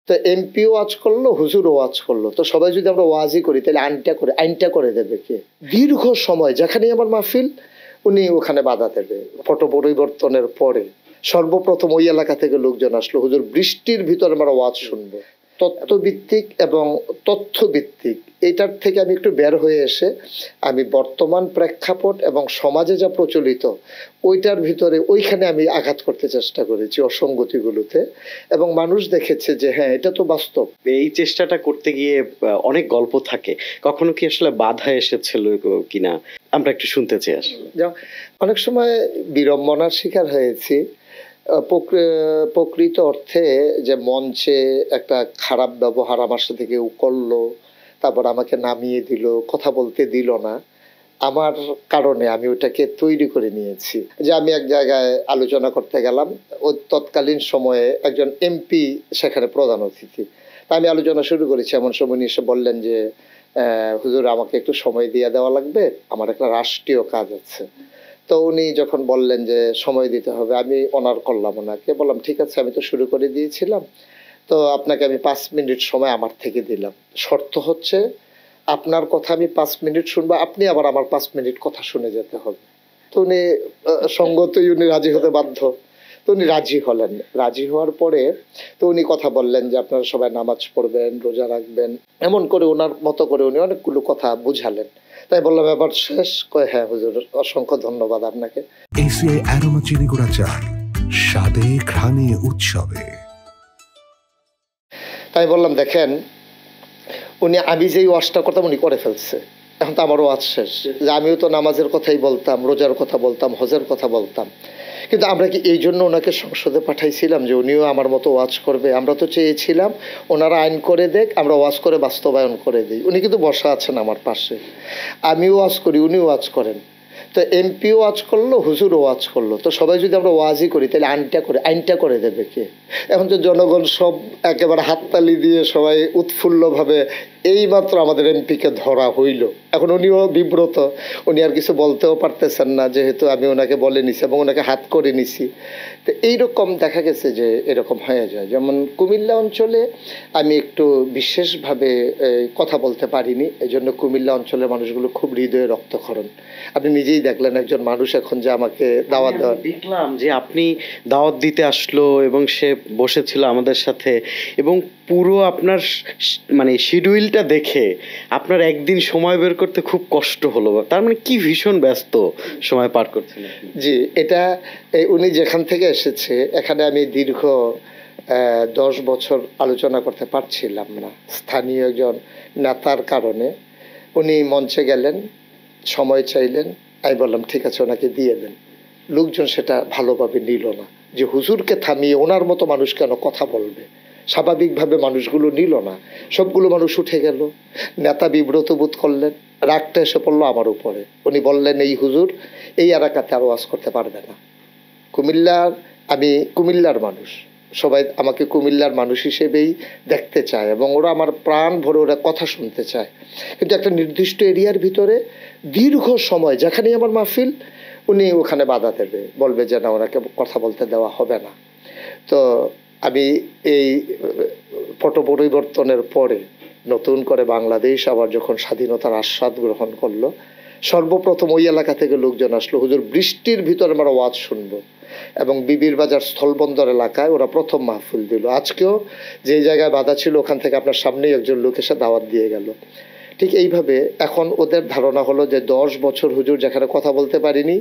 তো এমপিও ওয়াজ করলো, হুজুরও ওয়াজ করলো, তো সবাই যদি আমরা ওয়াজই করি তাহলে আইনটা করে দেবে কে? দীর্ঘ সময় যেখানেই আমার মাহফিল উনি ওখানে বাধা দেবে। পট পরিবর্তনের পরে সর্বপ্রথম ওই এলাকা থেকে লোকজন আসলো, হুজুর বৃষ্টির ভিতরে আমরা ওয়াজ শুনবো। তত্ত্বভিত্তিক এবং তথ্যভিত্তিক এটার থেকে আমি একটু বের হয়ে এসে আমি বর্তমান প্রেক্ষাপট এবং সমাজে যা প্রচলিত ওইটার ভিতরে ওইখানে আমি আঘাত করতে চেষ্টা করেছি, অসঙ্গতিগুলোতে, এবং মানুষ দেখেছে যে হ্যাঁ এটা তো বাস্তব। এই চেষ্টাটা করতে গিয়ে অনেক গল্প থাকে, কখনো কি আসলে বাধা এসেছিল কিনা আমরা একটু শুনতে চাই। আসলে অনেক সময় বিড়ম্বনার শিকার হয়েছি। প্রকৃত অর্থে যে মঞ্চে একটা খারাপ ব্যবহার আমার সাথে কেউ করলো, তারপর আমাকে নামিয়ে দিল, কথা বলতে দিল না, আমার কারণে আমি ওটাকে তৈরি করে নিয়েছি। যে আমি এক জায়গায় আলোচনা করতে গেলাম, ওই তৎকালীন সময়ে একজন এমপি সেখানে প্রধান অতিথি, তা আমি আলোচনা শুরু করেছি। এমন সময় উনি এসে বললেন যে হুজুর আমাকে একটু সময় দিয়ে দেওয়া লাগবে, আমার একটা রাষ্ট্রীয় কাজ আছে। তো উনি যখন বললেন যে সময় দিতে হবে, আমি অনার করলাম ওনাকে, বললাম ঠিক আছে আমি তো শুরু করে দিয়েছিলাম, তো আপনাকে আমি 5 মিনিট সময় আমার থেকে দিলাম, শর্ত হচ্ছে আপনার কথা আমি 5 মিনিট শুনবো, আপনি আবার আমার 5 মিনিট কথা শুনে যেতে হবে। তো উনি সঙ্গতই উনি রাজি হতে বাধ্য, তো উনি রাজি হলেন। রাজি হওয়ার পরে তো উনি কথা বললেন যে আপনারা সবাই নামাজ পড়বেন, রোজা রাখবেন, এমন করে ওনার মতো করে উনি অনেকগুলো কথা বুঝালেন। তাই বললাম এবার শেষ? কয় হ্যাঁ হুজুর, অসংখ্য ধন্যবাদ আপনাকে। এসিআই অ্যারোমা চিনি গুঁড়া চা, স্বাদে ঘ্রাণে উৎসবে। তাই বললাম দেখেন উনি আমি যেই ওয়াজটা করতাম উনি করে ফেলছে, এখন তো আমারও ওয়াজ শেষ। যে আমিও তো নামাজের কথাই বলতাম, রোজার কথা বলতাম, হজের কথা বলতাম, কিন্তু আমরা কি এই জন্য ওনাকে সংসদে পাঠাইছিলাম যে উনিও আমার মতো ওয়াজ করবে? আমরা তো চেয়েছিলাম ওনারা আইন করে দেখ, আমরা ওয়াজ করে বাস্তবায়ন করে দিই। উনি কিন্তু বসা আছেন আমার পাশে, আমিও ওয়াজ করি, উনিও ওয়াজ করেন। তো এমপিও ওয়াজ করলো, হুজুরও ওয়াজ করলো, তো সবাই যদি আমরা ওয়াজই করি তাহলে আইনটা করে দেবে কে? এখন তো জনগণ সব একেবারে হাততালি দিয়ে সবাই উৎফুল্লভাবে এইমাত্র আমাদের এমপিকে ধরা হইল, এখন উনিও বিব্রত, উনি আর কিছু বলতেও পারতেছেন না, যেহেতু আমি ওনাকে বলে নিছি এবং ওনাকে হাত করে নিছি। তো এইরকম দেখা গেছে যে এরকম হয়ে যায়। যেমন কুমিল্লা অঞ্চলে আমি একটু বিশেষভাবে কথা বলতে পারিনি, এই জন্য কুমিল্লা অঞ্চলের মানুষগুলো খুব হৃদয়ে রক্তক্ষরণ। আপনি নিজেই দেখলেন একজন মানুষ এখন যে আমাকে দাওয়াত দেওয়া, দেখলাম যে আপনি দাওয়াত দিতে আসলো এবং সে বসেছিল আমাদের সাথে, এবং পুরো আপনার মানে শিডিউলটা দেখে আপনার একদিন সময় বের করতে খুব কষ্ট হলো। তার মানে কি ভীষণ ব্যস্ত সময় পার করছেন। জি, এটা উনি যেখান থেকে এসেছে এখানে আমি দীর্ঘ 10 বছর আলোচনা করতে পারছিলাম না, স্থানীয় একজন নেতার কারণে। উনি মঞ্চে গেলেন, সময় চাইলেন, আমি বললাম ঠিক আছে ওনাকে দিয়ে দেন। লোকজন সেটা ভালোভাবে নিল না, যে হুজুরকে থামিয়ে ওনার মতো মানুষ কেন কথা বলবে, স্বাভাবিকভাবে মানুষগুলো নিল না, সবগুলো মানুষ উঠে গেল। নেতা বিব্রত বোধ করলেন, রাগটা এসে পড়লো আমার উপরে। উনি বললেন এই হুজুর এই এলাকাতে আর ওয়াজ করতে পারবে না। আমি কুমিল্লার মানুষ, সবাই আমাকে কুমিল্লার মানুষ হিসেবেই দেখতে চায় এবং ওরা আমার প্রাণ ভরে ওরা কথা শুনতে চায়, কিন্তু একটা নির্দিষ্ট এরিয়ার ভিতরে দীর্ঘ সময় যেখানেই আমার মাহফিল উনি ওখানে বাধা দেবে, বলবে যে না ওনাকে কথা বলতে দেওয়া হবে না। তো আমি এই পট পরিবর্তনের পরে নতুন করে বাংলাদেশ আবার যখন স্বাধীনতার আস্বাদ গ্রহণ করলো, সর্বপ্রথম ওই এলাকা থেকে লোকজন আসলো, হুজুর বৃষ্টির ভিতরে আমরা ওয়াজ শুনবো, এবং বিবির বাজার স্থলবন্দর এলাকায় ওরা প্রথম মাহফিল দিল। আজকেও যে জায়গায় বাধা ছিল ওখান থেকে আপনার সামনেই একজন লোক এসে দাওয়াত দিয়ে গেল। ঠিক এইভাবে এখন ওদের ধারণা হলো যে 10 বছর হুজুর যেখানে কথা বলতে পারিনি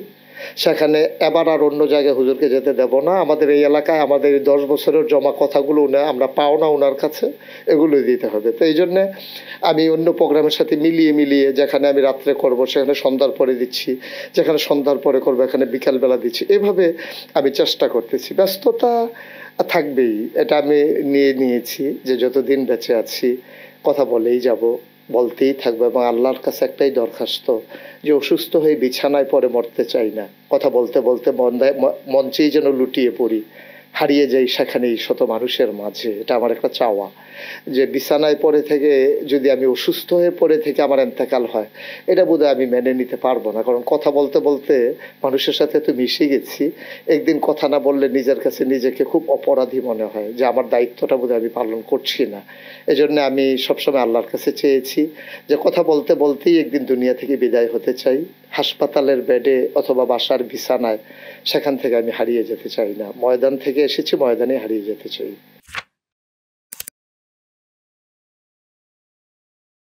সেখানে এবার আর অন্য জায়গায় হুজুরকে যেতে দেব না, আমাদের এই এলাকায় আমাদের এই 10 বছরের জমা কথাগুলো আমরা পাও না ওনার কাছে, এগুলোই দিতে হবে। তো এই জন্যে আমি অন্য প্রোগ্রামের সাথে মিলিয়ে যেখানে আমি রাত্রে করব সেখানে সন্ধ্যার পরে দিচ্ছি, যেখানে সন্ধ্যার পরে করবো এখানে বিকালবেলা দিচ্ছি, এভাবে আমি চেষ্টা করতেছি। ব্যস্ততা থাকবেই, এটা আমি নিয়েছি যে যতদিন বেঁচে আছি কথা বলেই যাব, বলতেই থাকবো, এবং আল্লাহর কাছে একটাই দরখাস্ত যে অসুস্থ হয়ে বিছানায় পরে মরতে চাই না, কথা বলতে বলতে মঞ্চেই যেন লুটিয়ে পড়ি, হারিয়ে যাই সেখানেই শত মানুষের মাঝে। এটা আমার একটা চাওয়া, যে বিছানায় পড়ে থেকে যদি আমি অসুস্থ হয়ে পড়ে থেকে আমার এন্তেকাল হয়, এটা বোধহয় আমি মেনে নিতে পারবো না। কারণ কথা বলতে বলতে মানুষের সাথে তো মিশে গেছি, একদিন কথা না বললে নিজের কাছে নিজেকে খুব অপরাধী মনে হয়, যে আমার দায়িত্বটা বোধহয় আমি পালন করছি না। এজন্য আমি সবসময় আল্লাহর কাছে চেয়েছি যে কথা বলতে বলতেই একদিন দুনিয়া থেকে বিদায় হতে চাই, হাসপাতালের বেডে অথবা বাসার বিছানায়, সেখান থেকে আমি হারিয়ে যেতে চাই না। ময়দান থেকে এসেছি, ময়দানে হারিয়ে যেতে চাই।